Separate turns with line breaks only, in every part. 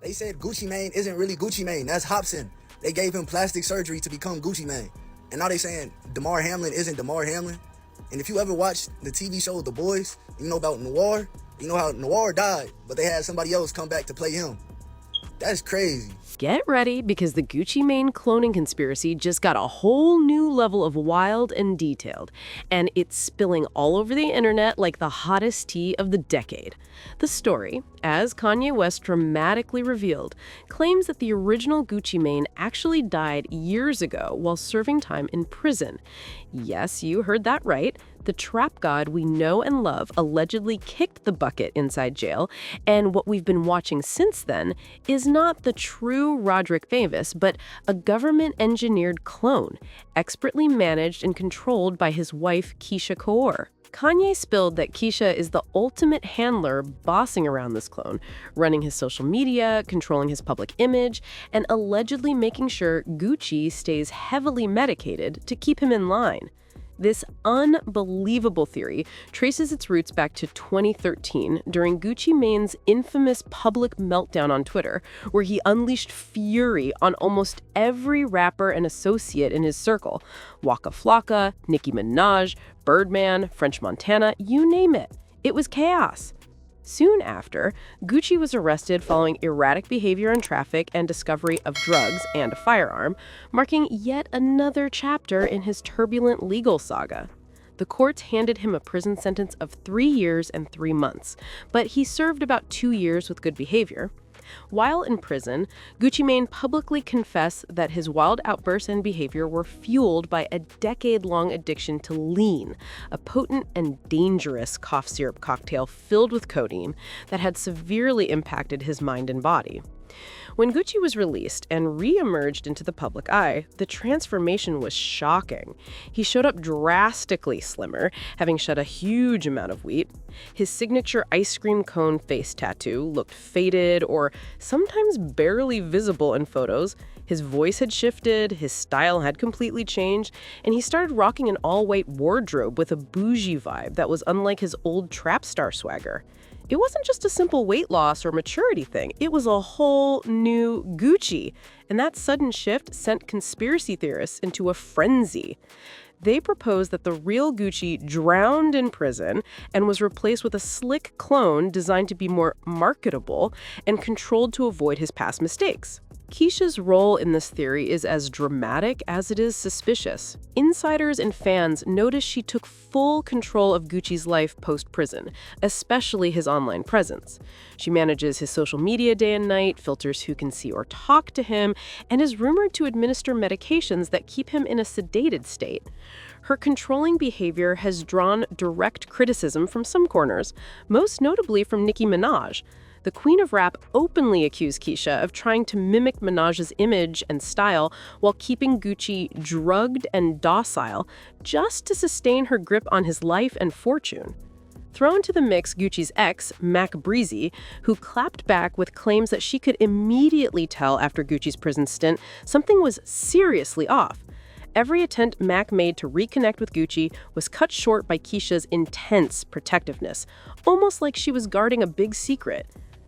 They said Gucci Mane isn't really Gucci Mane. That's Hobson. They gave him plastic surgery to become Gucci Mane. And now they saying Damar Hamlin isn't Damar Hamlin. And if you ever watched the TV show The Boys, you know about Noir. You know how Noir died, but they had somebody else come back to play him. That's crazy.
Get ready, because the Gucci Mane cloning conspiracy just got a whole new level of wild and detailed, and it's spilling all over the internet like the hottest tea of the decade. The story, as Kanye West dramatically revealed, claims that the original Gucci Mane actually died years ago while serving time in prison. Yes, you heard that right. The trap god we know and love allegedly kicked the bucket inside jail, and what we've been watching since then is not the true Roderick Davis, but a government-engineered clone, expertly managed and controlled by his wife, Keisha Kaur. Kanye spilled that Keisha is the ultimate handler bossing around this clone, running his social media, controlling his public image, and allegedly making sure Gucci stays heavily medicated to keep him in line. This unbelievable theory traces its roots back to 2013 during Gucci Mane's infamous public meltdown on Twitter, where he unleashed fury on almost every rapper and associate in his circle. Waka Flocka, Nicki Minaj, Birdman, French Montana, you name it. It was chaos. Soon after, Gucci was arrested following erratic behavior in traffic and discovery of drugs and a firearm, marking yet another chapter in his turbulent legal saga. The courts handed him a prison sentence of 3 years and 3 months, but he served about 2 years with good behavior. While in prison, Gucci Mane publicly confessed that his wild outbursts and behavior were fueled by a decade-long addiction to lean, a potent and dangerous cough syrup cocktail filled with codeine that had severely impacted his mind and body. When Gucci was released and re-emerged into the public eye, the transformation was shocking. He showed up drastically slimmer, having shed a huge amount of weight. His signature ice cream cone face tattoo looked faded or sometimes barely visible in photos. His voice had shifted, his style had completely changed, and he started rocking an all-white wardrobe with a bougie vibe that was unlike his old trap star swagger. It wasn't just a simple weight loss or maturity thing. It was a whole new Gucci. And that sudden shift sent conspiracy theorists into a frenzy. They proposed that the real Gucci drowned in prison and was replaced with a slick clone designed to be more marketable and controlled to avoid his past mistakes. Keisha's role in this theory is as dramatic as it is suspicious. Insiders and fans notice she took full control of Gucci's life post-prison, especially his online presence. She manages his social media day and night, filters who can see or talk to him, and is rumored to administer medications that keep him in a sedated state. Her controlling behavior has drawn direct criticism from some corners, most notably from Nicki Minaj. The Queen of Rap openly accused Keisha of trying to mimic Minaj's image and style while keeping Gucci drugged and docile just to sustain her grip on his life and fortune. Throw into the mix Gucci's ex, Mac Breezy, who clapped back with claims that she could immediately tell after Gucci's prison stint something was seriously off. Every attempt Mac made to reconnect with Gucci was cut short by Keisha's intense protectiveness, almost like she was guarding a big secret.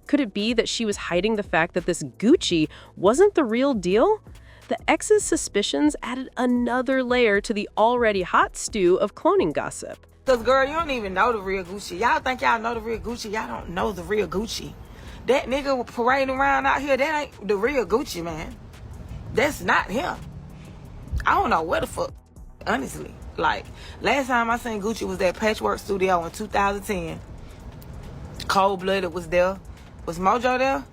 Could it be that she was hiding the fact that this Gucci wasn't the real deal? The ex's suspicions added another layer to the already hot stew of cloning gossip.
Because, girl, you don't even know the real Gucci. Y'all think y'all know the real Gucci. Y'all don't know the real Gucci. That nigga parading around out here, that ain't the real Gucci, man. That's not him. I don't know where the fuck, honestly. Like, last time I seen Gucci was at Patchwork Studio in 2010. Cold Blooded was there. Was Mojo there?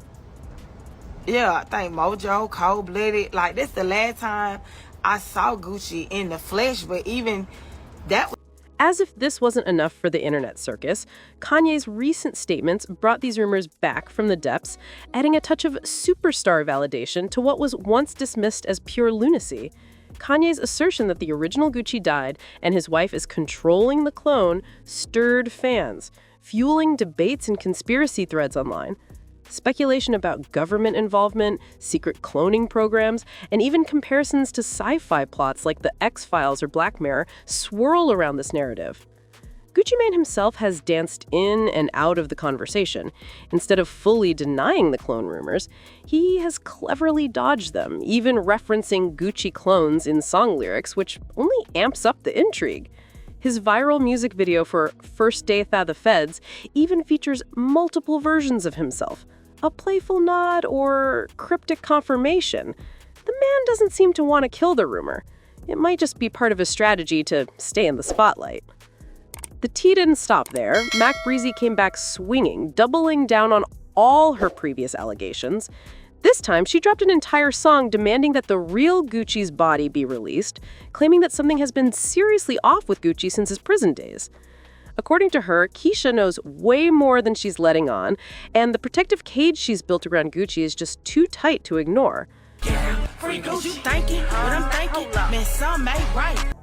Yeah, I think Mojo, Cold Blooded. Like, that's the last time I saw Gucci in the flesh, but even that was...
As if this wasn't enough for the internet circus, Kanye's recent statements brought these rumors back from the depths, adding a touch of superstar validation to what was once dismissed as pure lunacy. Kanye's assertion that the original Gucci died and his wife is controlling the clone stirred fans, fueling debates and conspiracy threads online. Speculation about government involvement, secret cloning programs, and even comparisons to sci-fi plots like The X-Files or Black Mirror swirl around this narrative. Gucci Mane himself has danced in and out of the conversation. Instead of fully denying the clone rumors, he has cleverly dodged them, even referencing Gucci clones in song lyrics, which only amps up the intrigue. His viral music video for First Day Tha the Feds even features multiple versions of himself, a playful nod or cryptic confirmation. The man doesn't seem to want to kill the rumor. It might just be part of his strategy to stay in the spotlight. The tea didn't stop there. Mac Breezy came back swinging, doubling down on all her previous allegations. This time, she dropped an entire song demanding that the real Gucci's body be released, claiming that something has been seriously off with Gucci since his prison days. According to her, Keisha knows way more than she's letting on, and the protective cage she's built around Gucci is just too tight to ignore.
Free Gucci, you thinking what I'm thinking? Man, some ain't right.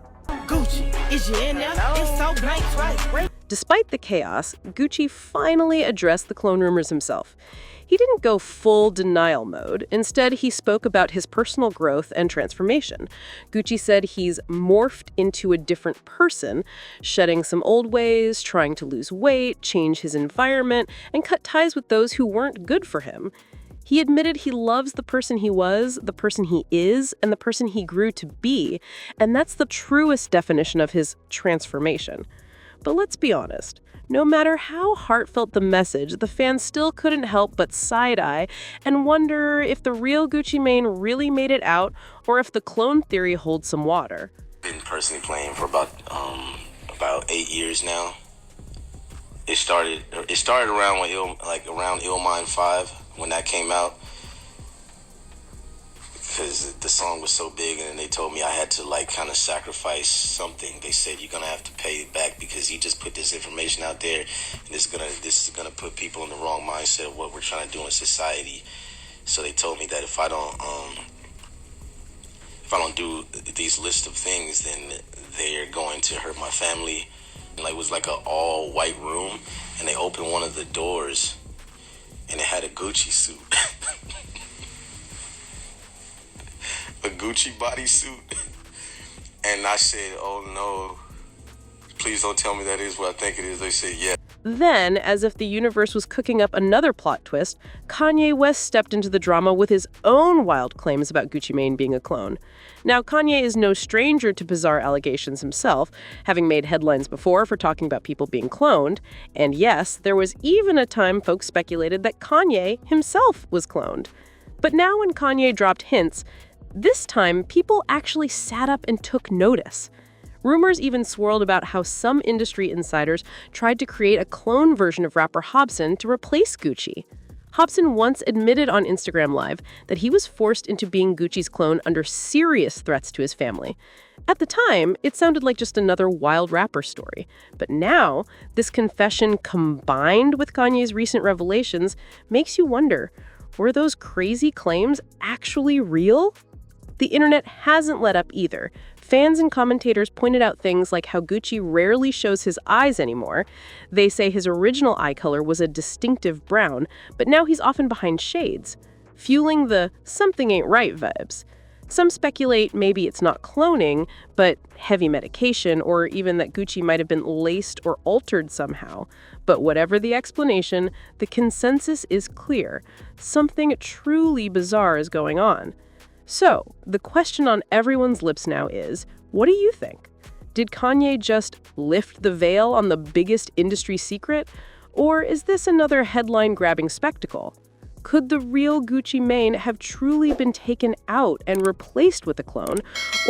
Gucci, is you in there? It's so blank, right?
Despite the chaos, Gucci finally addressed the clone rumors himself. He didn't go full denial mode. Instead, he spoke about his personal growth and transformation. Gucci said he's morphed into a different person, shedding some old ways, trying to lose weight, change his environment, and cut ties with those who weren't good for him. He admitted he loves the person he was, the person he is, and the person he grew to be, and that's the truest definition of his transformation. But let's be honest, no matter how heartfelt the message, the fans still couldn't help but side-eye and wonder if the real Gucci Mane really made it out or if the clone theory holds some water.
Been personally playing for about 8 years now. It started around around Illmind 5. When that came out, because the song was so big, and they told me I had to kind of sacrifice something. They said you're gonna have to pay it back because you just put this information out there, and this is gonna put people in the wrong mindset of what we're trying to do in society. So they told me that if I don't do these list of things, then they're going to hurt my family. And it was like an all white room, and they opened one of the doors. And it had a Gucci suit. A Gucci bodysuit. And I said, oh no, please don't tell me that is what I think it is. They said, yeah.
Then, as if the universe was cooking up another plot twist, Kanye West stepped into the drama with his own wild claims about Gucci Mane being a clone. Now, Kanye is no stranger to bizarre allegations himself, having made headlines before for talking about people being cloned. And yes, there was even a time folks speculated that Kanye himself was cloned. But now when Kanye dropped hints, this time people actually sat up and took notice. Rumors even swirled about how some industry insiders tried to create a clone version of rapper Hobson to replace Gucci. Hobson once admitted on Instagram Live that he was forced into being Gucci's clone under serious threats to his family. At the time, it sounded like just another wild rapper story. But now, this confession combined with Kanye's recent revelations makes you wonder, were those crazy claims actually real? The internet hasn't let up either. Fans and commentators pointed out things like how Gucci rarely shows his eyes anymore. They say his original eye color was a distinctive brown, but now he's often behind shades, fueling the something ain't right vibes. Some speculate maybe it's not cloning, but heavy medication, or even that Gucci might have been laced or altered somehow. But whatever the explanation, the consensus is clear. Something truly bizarre is going on. So, the question on everyone's lips now is, what do you think? Did Kanye just lift the veil on the biggest industry secret? Or is this another headline-grabbing spectacle? Could the real Gucci Mane have truly been taken out and replaced with a clone?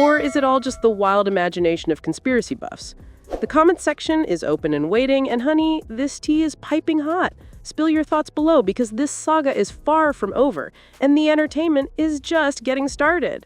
Or is it all just the wild imagination of conspiracy buffs? The comments section is open and waiting, and honey, this tea is piping hot. Spill your thoughts below because this saga is far from over, and the entertainment is just getting started.